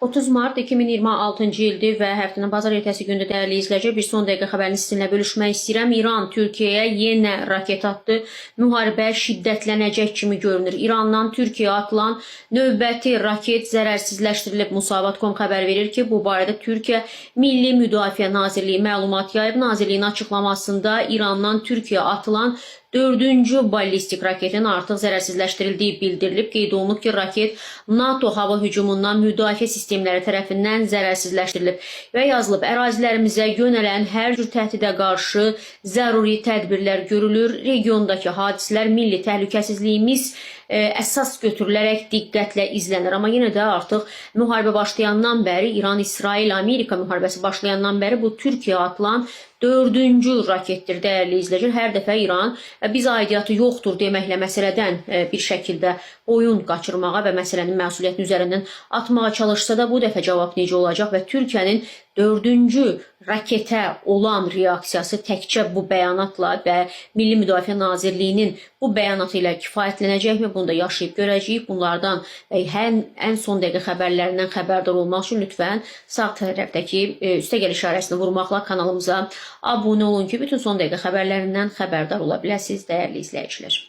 30 mart 2026-cı ildir və həftənin bazar ertəsi gündə dəyərli izləyicilər bir son dəqiqə xəbərini sizinlə bölüşmək istəyirəm. İran Türkiyəyə yenə raket atdı. Müharibə şiddətlənəcək kimi görünür. İrandan Türkiyəyə atılan növbəti raket zərərsizləşdirilib. Musavat.com xəbər verir ki, bu barədə Türkiyə Milli Müdafiə Nazirliyi məlumat yayıb. Nazirliyin açıqlamasında İrandan Türkiyəyə atılan 4-cü ballistik raketin artıq zərərsizləşdirildiyi bildirilib. Qeyd olunub ki, raket NATO hava hücumundan müdafiə sistemləri tərəfindən zərərsizləşdirilib və yazılıb. Ərazilərimizə yönələn hər cür təhdidə qarşı zəruri tədbirlər görülür. Regiondakı hadisələr milli təhlükəsizliyimiz əsas götürülərək diqqətlə izlənir. Amma yenə də artıq müharibə başlayandan bəri, İran-İsrail-Amerika müharibəsi başlayandan bəri bu Türkiyəyə atılan 4-cü raketdir, dəyərli izləyicilər. Hər dəfə İran biz aidiyyatı yoxdur deməklə məsələdən bir şəkildə oyun qaçırmağa və məsələnin məsuliyyətini üzərindən atmağa çalışsa da bu dəfə cavab necə olacaq və Türkiyənin 4-cü raketə olan reaksiyası təkcə bu bəyanatla və Milli Müdafiə Nazirliyinin bu bəyanatı ilə kifayətlənəcəkmi? Bunu da yaşayıb görəcəyik. Bunlardan ən son dəqiqə xəbərlərindən xəbərdar olmaq üçün lütfən sağ tərəfdəki üstəgəl işarəsini vurmaqla kanalımıza abunə olun ki, bütün son dəqiqə xəbərlərindən xəbərdar ola biləsiniz, dəyərli izləyicilər.